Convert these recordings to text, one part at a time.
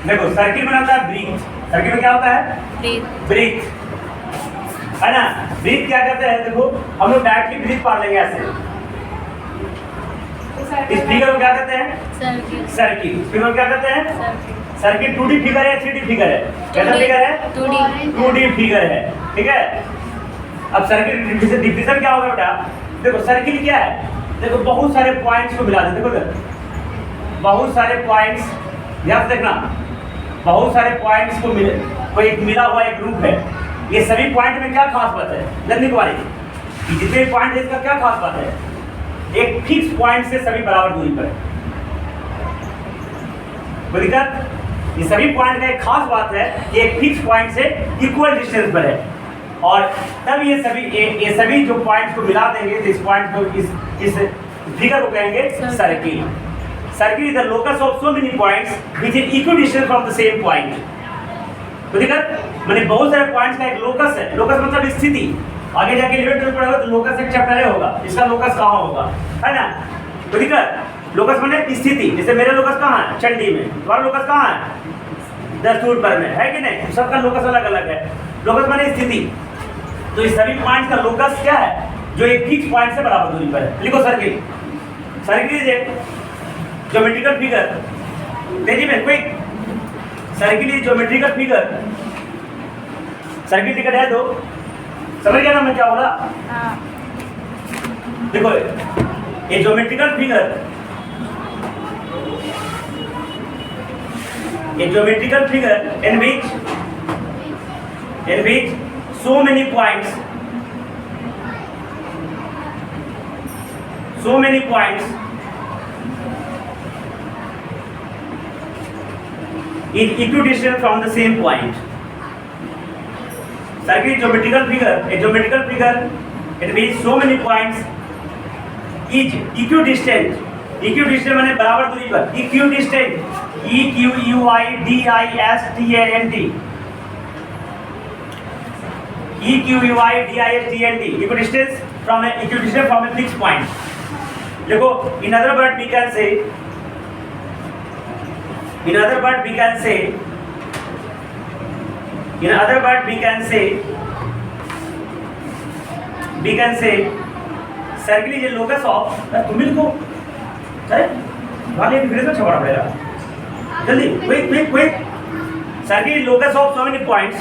देखो सर्किल में होता है ब्रीथ, सर्किल में क्या होता है? ब्रीथ, है ना। ब्रीथ क्या कहते हैं? देखो हम लोग डायरेक्टली ब्रीथ पढ़ लेंगे ऐसे। इस फिगर को क्या कहते हैं? सर्किल। इस फिगर को क्या कहते हैं? सर्किल 2D फिगर है, 3D फिगर है? कैसा फिगर है? 2D फिगर है, ठीक है। अब सर्किल डिफिनेशन क्या होगा बेटा? देखो सर्किल क्या है? देखो बहुत सारे पॉइंट्स को मिला दे, देखो बहुत सारे पॉइंट्स, याद देखना, बहुत सारे पॉइंट्स को मिले, कोई एक मिला हुआ एक ग्रुप है। ये सभी पॉइंट में क्या खास बात है जानने को वाली? जितने पॉइंट है इसका क्या खास बात है? एक फिक्स पॉइंट से सभी बराबर दूरी पर है। कोई दिक्कत? ये सभी पॉइंट का एक खास बात है कि एक फिक्स पॉइंट से इक्वल डिस्टेंस पर है, और तब ये सभी जो पॉइंट्स को मिला देंगे तो इस पॉइंट को इस फिगर को कहेंगे circle. Circle is the locus of so many points which is equidistant from the same point. तो दिक्कत माने बहुत सारे पॉइंट्स का एक लोकस है। लोकस मतलब स्थिति। आगे जाके 11th में पढ़ोगे तो लोकस एक चैप्टर है होगा, इसका लोकस कहाँ होगा, है ना। तो दिक्कत लोकस माने स्थिति। जैसे मेरा लोकस कहाँ है? चंडी में। तुम्हारा लोकस कहाँ है? 10 दूर पर में, है कि नहीं? सबका लोकस अलग अलग है। लोकस माने स्थिति। तो इस सभी पॉइंट्स का लोकस क्या है? जो एक फिक्स पॉइंट से बराबर दूरी पर है। लिखो circle. Circle is a geometrical figure. तेजी में quick. Circle is geometrical figure. Circle ticket है दो, समझ गया ना मैं क्या बोला? देखो ये ज्योमेट्रिकल फिगर, ये geometrical figure in which so many points is equidistant from the same point. Circle is geometrical figure, a geometrical figure in which so many points is equidistant. Equidistant माने बराबर दूरी पर। Equidistant, EQUIDISTANT, EQUIDISTANT, equidistant from a fixed point. देखो in other word we can say circle is a locus of, तुम लिखो, वाले video में छपना पड़ेगा जल्दी, quick. Circle is locus of so many points.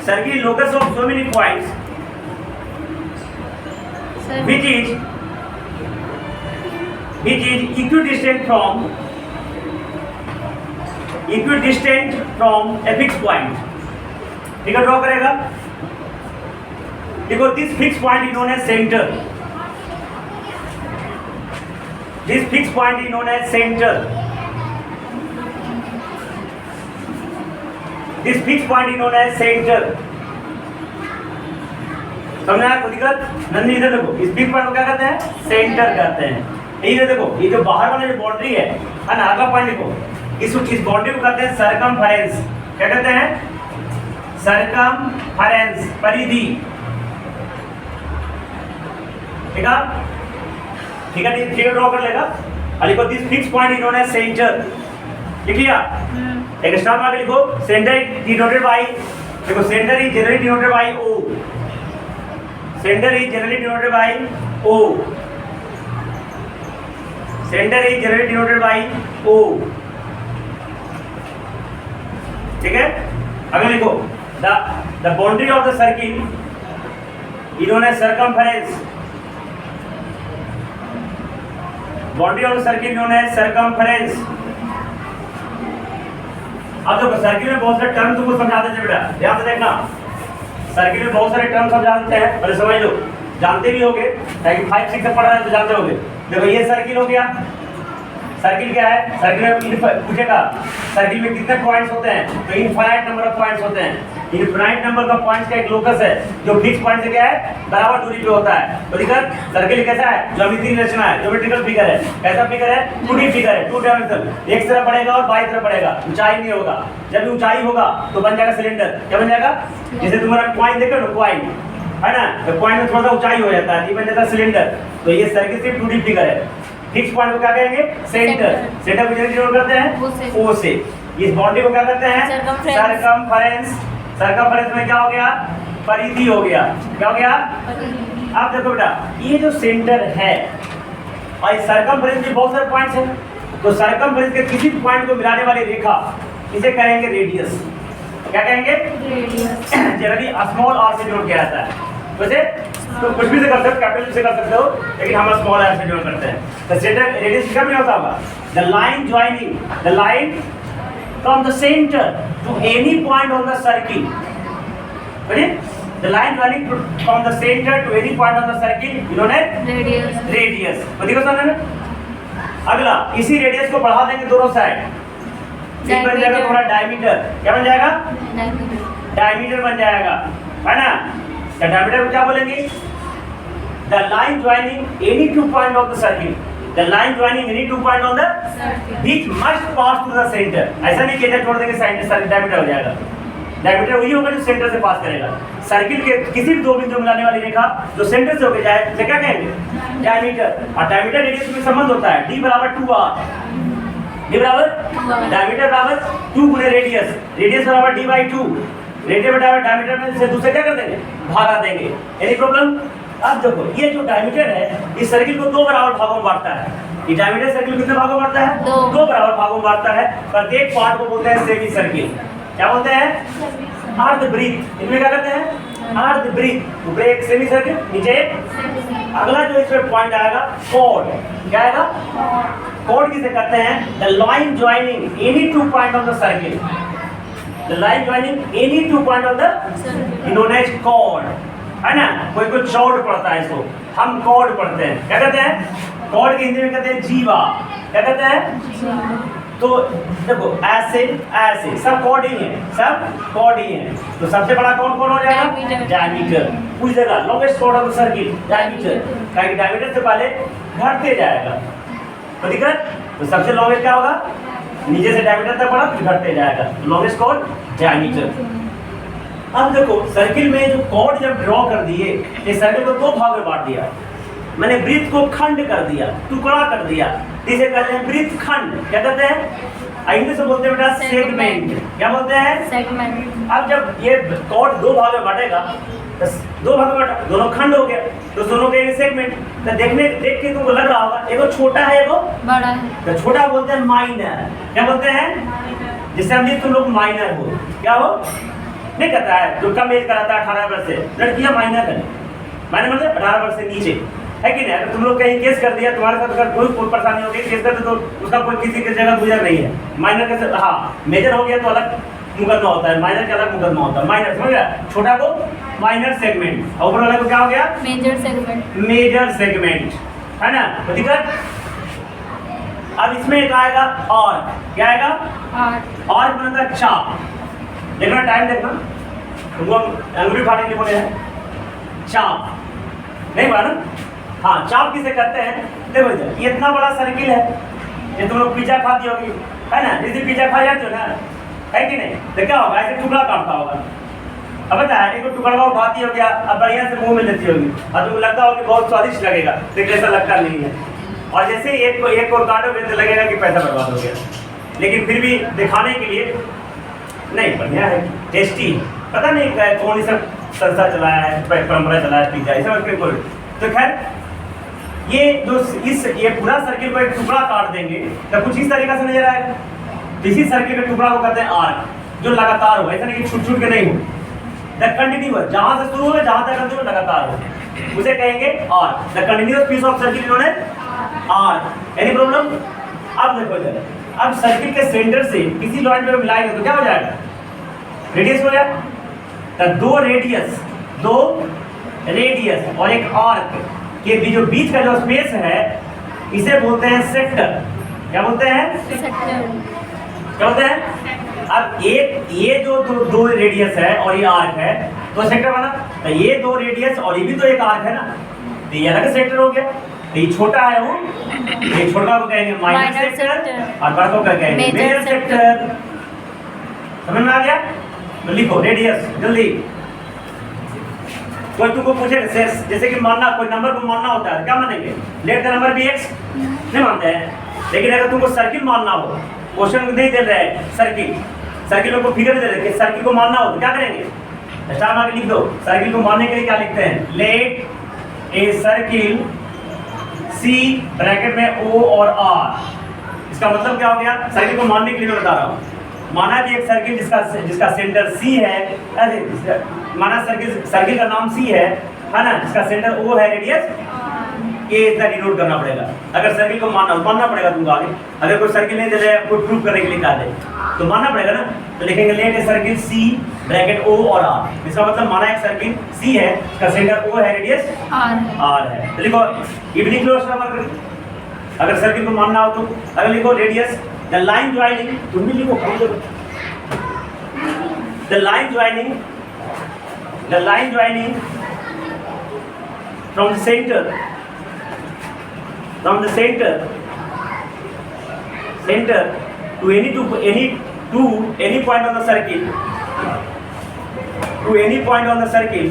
Circle is locus of so many points which is equidistant from a fixed point. ठीक है, draw करेगा। देखो this fix point is known as centre. This fixed point is known as center. This fixed point is known as center. समझ आया? कोई दिक्कत? नंदी इधर देखो, इस फिक्स पॉइंट को क्या कहते हैं? सेंटर कहते हैं। इधर देखो, ये जो बाहर वाला जो बाउंड्री है ना, अगला पॉइंट लिखो। इस बाउंड्री को कहते हैं सरकमफेरेंस। क्या कहते हैं? सरकमफेरेंस, परिधि। ठीक है? ठीक है, फिगर ड्रॉ कर लेगा। लिखो this fix point is known as centre. लिख लिया? एक स्टार मार्क लिखो। सेंटर इज डिनोटेड बाय, देखो centre is generally denoted by O। Centre is generally denoted by O। Centre is generally denoted by O। ठीक है, अगला लिखो the boundary of the circle is known as circumference. Boundary of the circle known as circumference. अब देखो circle में बहुत सारे term तुमको समझा देते बेटा, ध्यान से देखना। सर्किल में बहुत सारे टर्म समझा देते हैं, पहले समझ लो, जानते भी होगे, 5, 6 से पढ़ रहे हैं तो जानते होगे। देखो ये सर्किल हो गया। सर्किल क्या है? सर्किल में पूछेगा सर्किल में कितने पॉइंट्स होते हैं, तो इनफाइनाइट नंबर ऑफ पॉइंट्स होते हैं। इनफाइनाइट नंबर का पॉइंट्स का एक लोकस है जो फिक्स पॉइंट से क्या है? बराबर दूरी पे होता है। तो दिक्कत सर्किल कैसा है? ज्योमेट्रिक रचना है, ज्योमेट्रिकल फिगर है। कैसा फिगर है? 2D फिगर है, 2 डायमेंशनल। एक तरफ बढ़ेगा और बाई तरफ बढ़ेगा, ऊंचाई नहीं होगा। जब ऊंचाई होगा तो बन जाएगा सिलेंडर। क्या बन जाएगा? जैसे तुम्हारा कॉइन देखो ना, कॉइन है ना, तो कॉइन में थोड़ा सा ऊंचाई हो जाता है, ये बन जाता है सिलेंडर। तो ये सर्किल सिर्फ 2D फिगर है। फिक्स पॉइंट को क्या कहेंगे? सेंटर। सेंटर को डिनोट करते हैं O से। इस बाउंड्री को क्या कहते हैं? Circumference। सरकमफेरेंस। सरकमफेरेंस में क्या हो गया? परिधि हो गया। क्या हो गया? अब देखो बेटा, ये जो सेंटर है और इस सरकमफेरेंस में बहुत सारे पॉइंट्स हैं, तो सरकमफेरेंस के किसी पॉइंट को मिलाने वाली रेखा इसे कहेंगे रेडियस। क्या कहेंगे? रेडियस। जनरली स्मॉल आर से जोड़ किया जाता है। वैसे तो कुछ भी से कर सकते हो, कैपिटल से कर सकते हो, लेकिन हम स्मॉल आर से जोड़ करते हैं। तो सेंटर रेडियस क्या होता होगा? The line joining the line from the centre to any point on the circle. The line running from the center to any point on the circle known as radius. Radius. देखो समझ में? अगला इसी radius को बढ़ा देंगे दोनों side, एक बन जाएगा तुम्हारा डायमीटर। क्या बन जाएगा? डायमीटर बन जाएगा, है ना? तो डायमीटर को क्या बोलेंगे? The line joining any two point of the circle. The line joining any two point on the which must pass to the centre. ऐसा नहीं कि छोड़ देंगे सेंटर, डायमीटर हो जाएगा। डायमीटर वही होगा जो सेंटर से पास करेगा। सर्किल के किसी भी दो बिंदु मिलाने वाली रेखा जो सेंटर से होकर जाए उसे क्या कहेंगे? डायमीटर। और डायमीटर रेडियस में संबंध होता है d बराबर 2r। d बराबर डायमीटर बराबर 2 गुणे रेडियस। रेडियस बराबर d/2। रेडियस बराबर डायमीटर में से दूसरे क्या कर देंगे? भागा देंगे। Any problem? अब देखो, ये जो डायमीटर है इस सर्किल को दो बराबर भागों में बांटता है। ये डायमीटर सर्किल कितने भागों में बांटता है? दो बराबर भागों में बांटता है। प्रत्येक पार्ट को बोलते हैं सेमी सर्किल। क्या बोलते हैं? अर्ध वृत्त। इनमें क्या कहते हैं? अर्ध वृत्त। ऊपर एक सेमी सर्किल, नीचे एक। अगला जो इसमें पॉइंट आएगा कॉर्ड। क्या आएगा? कॉर्ड किसे कहते हैं? The line joining any two point of the circle. The line joining any two point of the known as chord, है ना? कोई कोई चौड़ पढ़ता है इसको, हम कॉर्ड पढ़ते हैं। क्या कहते हैं? कॉर्ड के हिंदी में कहते हैं जीवा। क्या कहते हैं? तो देखो ऐसे ऐसे सब कॉर्ड ही है, सब कॉर्ड ही है। तो सबसे बड़ा कॉर्ड कौन हो जाएगा? डायमीटर। पूछेगा longest chord of the circle diameter. क्योंकि डायमीटर से पहले घटते जाएगा, तो दिक्कत। तो सबसे लॉन्गेस्ट क्या होगा? नीचे से डायमीटर तक बढ़ा फिर घटते जाएगा, तो लॉन्गेस्ट कॉर्ड डायमीटर। अब देखो सर्किल में जो कॉर्ड जब ड्रॉ कर दिए, इस सर्किल को दो भाग में बांट दिया। मैंने वृत्त को खंड कर दिया, टुकड़ा कर दिया, इसे कहते हैं वृत्त खंड। क्या कहते हैं? इंग्लिश में बोलते हैं बेटा सेगमेंट। क्या बोलते हैं? सेगमेंट। अब जब ये कॉर्ड दो भाग में बांटेगा, तो दो भाग में बांटा, दोनों खंड हो गया, तो दोनों के सेगमेंट। तो देख के तुमको लग रहा होगा एगो छोटा है एगो बड़ा है। तो छोटा बोलते हैं माइनर। क्या बोलते हैं? जिससे हम तुम लोग माइनर हो। क्या हो? नहीं कहता है जो कम एज कराता है 18 वर्ष से, लड़कियां माइनर है। माइनर मतलब 18 वर्ष से नीचे, है कि नहीं? अगर तुम लोग कहीं केस कर दिया, तुम्हारे साथ अगर कोई परेशानी हो गई केस करते, तो उसका कोई किसी की जगह गुजर नहीं है। माइनर कैसे? हाँ, मेजर हो गया तो अलग मुकदमा होता है, माइनर का अलग मुकदमा होता है। माइनर समझ गया? छोटा को माइनर सेगमेंट, और ऊपर वाले को क्या हो गया? Major segment. मेजर सेगमेंट, है ना? तो दिक्कत। अब इसमें एक आएगा और, क्या आएगा? और बनता चाप। देखना टाइम देखना, तुमको अंगुली फाड़ने के लिए बोले हैं। चाप नहीं बना ना? हाँ, चाप किसे कहते हैं? देखो ये इतना बड़ा सर्किल है, ये तुम लोग पिज्जा खाती होगी, है ना? जिस दिन पिज्जा खा जाते हो ना, है कि नहीं? तो क्या होगा? ऐसे टुकड़ा काटता होगा। अब बता है, एक टुकड़ा उठाती होगी, अब बढ़िया से मुंह में लेती होगी, और तुमको लगता होगा कि बहुत स्वादिष्ट लगेगा, लेकिन ऐसा लगता नहीं है। और जैसे एक और काटोगे तो लगेगा कि पैसा बर्बाद हो गया, लेकिन फिर भी दिखाने के लिए नहीं, बढ़िया है, टेस्टी। पता नहीं कौन सा संस्था चलाया है, परंपरा चलाया पिज्जा, ऐसा कोई। तो खैर ये जो ये पूरा सर्किल को एक टुकड़ा काट देंगे तो कुछ इस तरीके से नजर आएगा। इसी सर्किल के टुकड़ा को कहते हैं आर्क, जो लगातार हो, ऐसा नहीं कि छूट छूट के नहीं हो, द कंटिन्यूअस, जहां से शुरू हो जहां तक अंत में लगातार हो, उसे कहेंगे arc. The continuous piece of circle इन्होंने आर्क। Any problem? अब देखो जरा, अब सर्किल के सेंटर से किसी लाइन पे मिलाएंगे तो क्या हो जाएगा? रेडियस हो जाएगा। तो दो रेडियस और एक आर्क के जो बीच का जो स्पेस है इसे बोलते हैं सेक्टर। क्या बोलते हैं? सेक्टर। क्या बोलते हैं? अब ये जो दो रेडियस है और ये आर्क है, तो सेक्टर बना। तो ये दो रेडियस और ये भी तो एक आर्क है ना, तो ये अलग सेक्टर हो गया। तो ये छोटा है वो, ये छोटा को कहेंगे माइनर सेक्टर और बड़ा को कहेंगे मेजर सेक्टर। समझ में आ गया? तो लिखो रेडियस जल्दी। कोई तुमको पूछे जैसे कि मानना, कोई नंबर को मानना होता है क्या मानेंगे? Let the number be X नहीं मानते हैं, लेकिन अगर तुमको सर्किल मानना हो क्वेश्चन नहीं दे रहे हैं सर्किल, सर्किल को फिगर दे रहे हैं, सर्किल को मानना हो तो क्या करेंगे, स्टार मार्क लिख दो। सर्किल को मानने के लिए क्या लिखते हैं, let a circle C bracket में ओ और आर। इसका मतलब क्या हो गया, सर्किल को मानने के लिए मैं बता रहा हूँ। माना कि एक सर्किल जिसका सेंटर सी है, अरे माना सर्किल का नाम सी है ना, जिसका सेंटर ओ है, रेडियस ए, इतना डिनोट करना पड़ेगा। अगर सर्किल को मानना पड़ेगा तुमको आगे। अगर कोई सर्किल नहीं दे रहे, कोई प्रूफ करने के लिए कहा दे तो मानना पड़ेगा ना। तो लिखेंगे let a circle C bracket O और आर। इसका मतलब माना एक सर्किल सी है, इसका सेंटर ओ है, रेडियस आर है। तो लिखो ये भी लिख लो स्टार मार्क करके। अगर सर्किल को मानना हो तो अगर लिखो रेडियस द लाइन ज्वाइनिंग, तुम भी लिखो the line joining from the center to any point on the circle,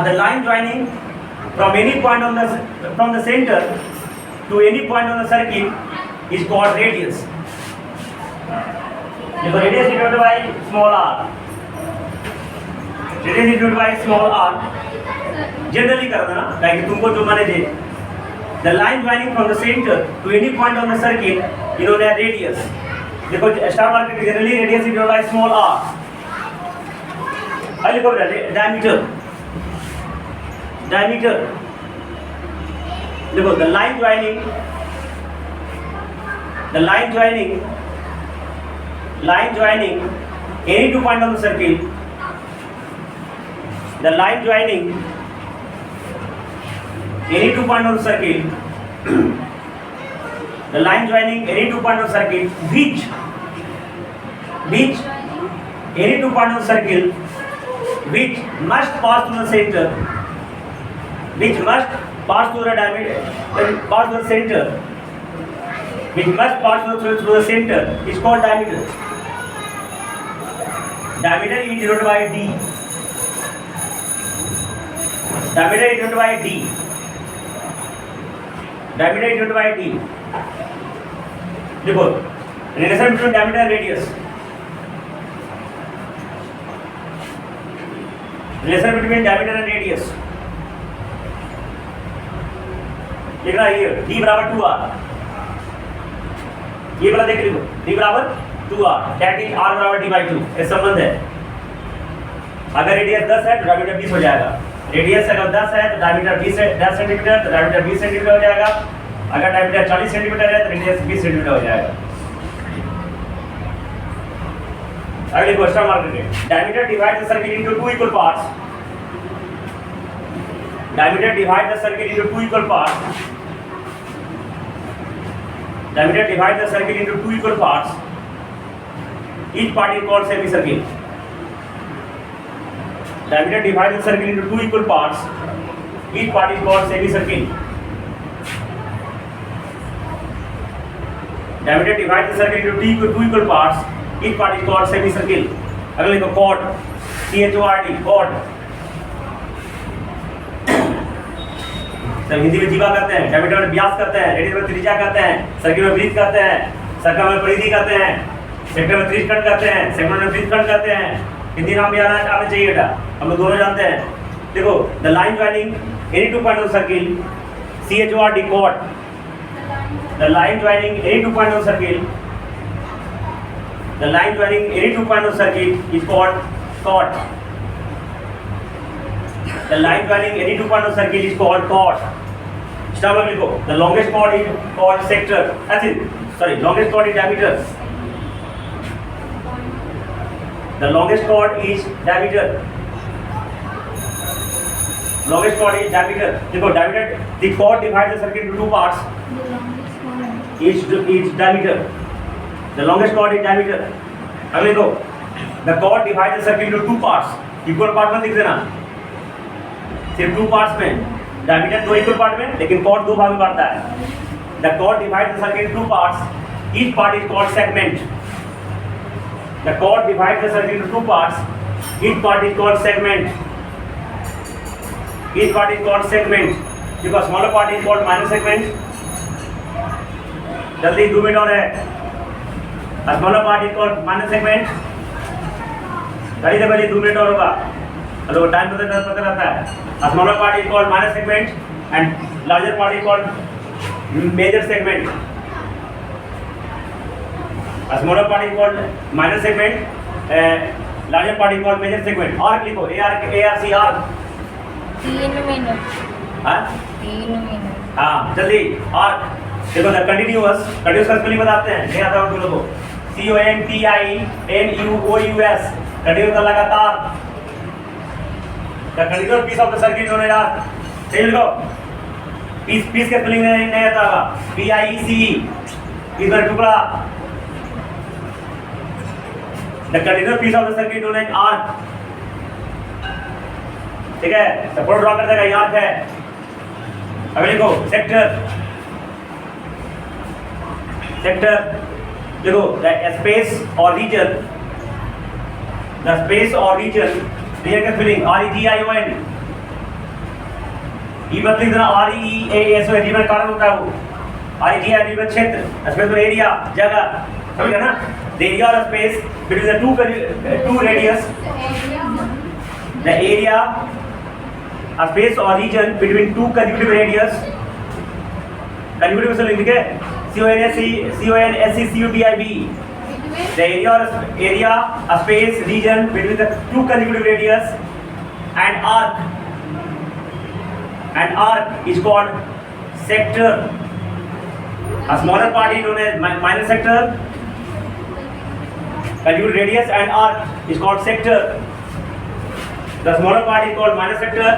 the line joining from the center to any point on the circle is called radius. The radius is denoted by small r. Radius is denoted by small r. Generally कर देना, like तुमको जो मैंने दे the line joining from the centre to any point on the circle इन्होंने radius. देखो star mark generally radius is denoted by small r। आई लिखो डायमीटर देखो the line joining any two point on the circle, the line joining any two point on the circle, the line joining any two point on the circle which any two point on the circle which must pass through the center, which must pass through the diameter, pass through the center, which must pass through the center is called diameter. Diameter is denoted by d. Diameter is denoted by d. Diameter is denoted by d. देखो relation between diameter and radius. Relation between diameter and radius. लिखना ये d बराबर 2r। ये वाला देख लो, d बराबर 2r, that is r बराबर d by 2। ये संबंध है। अगर रेडियस 10 है तो डायमीटर 20 हो जाएगा। रेडियस अगर 10 है तो डायमीटर 10 सेंटीमीटर, तो डायमीटर 20 सेंटीमीटर हो जाएगा। अगर डायमीटर 40 सेंटीमीटर है तो रेडियस 20 सेंटीमीटर हो जाएगा। अगले क्वेश्चन मार्क करेंगे। Diameter divide the circle into two equal parts. Diameter divide the circle into two equal parts. Diameter divide the circle into two equal parts. Each part is called semicircle. Diameter divide the circle into two equal parts. Each part is called semicircle. Diameter divide the circle into two equal parts. Each part is called semicircle. अगले को chord, chord, chord. सब हिंदी में जीवा करते हैं, diameter में व्यास करते हैं, रेडियस में त्रिज्या करते हैं, सर्किल में वृत्त करते हैं, सर्कल में परिधि करते हैं, सेक्टर में त्रिज्यखंड करते हैं, सेगमेंट में वृत्तखंड करते हैं। हिंदी नाम भी आना चाहिए बेटा, हम लोग दोनों जानते हैं। देखो the line joining any two point of circle, CHORD chord, the line joining any two point of circle, the line joining any two point of circle is called chord. The line joining any two point of circle is called chord. Start with go. The longest chord is called sector. Longest chord is diameter. The longest chord is diameter. Longest chord is diameter. देखो diameter, the chord divides the circle into two parts. Each diameter. The longest chord is diameter. अगले दो. The chord divides the circle into two parts. Equal part में लिख देना. सिर्फ two parts में, diameter दो equal part में, लेकिन कॉर्ड दो भाग में बांटता है। The chord divide the circle into two parts, each part is called segment. The chord divide the circle into two parts, each part is called segment. Each part is called segment because smaller part is called minor segment, जल्दी 2 minute और है। A smaller part is called minor segment. गाड़ी से पहले 2 minute और होगा। Hello time पता रहता है। A smaller part is called minor segment and larger part is called major segment. A smaller part is called minor segment. Larger part is called major segment. और लिखो ARC. 3 मिनट। हाँ 3 minute. हाँ जल्दी। और देखो ना कंटिन्यूअस का spelling बताते हैं, नहीं आता तुम लोगों को। CONTINUOUS कंटिन्यूअस लगातार। The continuous piece of the circuit होने यार सही लिखो। पीस के स्पेलिंग नहीं आता होगा। PIECE पीस का टुकड़ा। The continuous piece of the circuit होने आर्क। ठीक है, सपोर्ट ड्रॉ कर देगा, आर्क है। अब लिखो सेक्टर देखो द स्पेस और रीजन का स्पेलिंग REGION। ई मतलब इतना REASO रीजन कारण होता है वो। REGION रीजन क्षेत्र, स्पेस और एरिया जगह, समझ गए ना। द एरिया और space between the two radius, the area space और region between two consecutive radius. Consecutive से लिख के CONSECUTIV। The area, space, region between the two consecutive radius and arc is called sector. A smaller part is known as minor sector. Consecutive radius and arc is called sector. The smaller part is called minor sector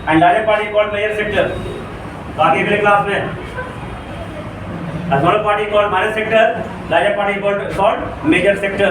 and larger part is called major sector. तो आगे अगले class में A smaller part is called minor sector, larger part is called major sector.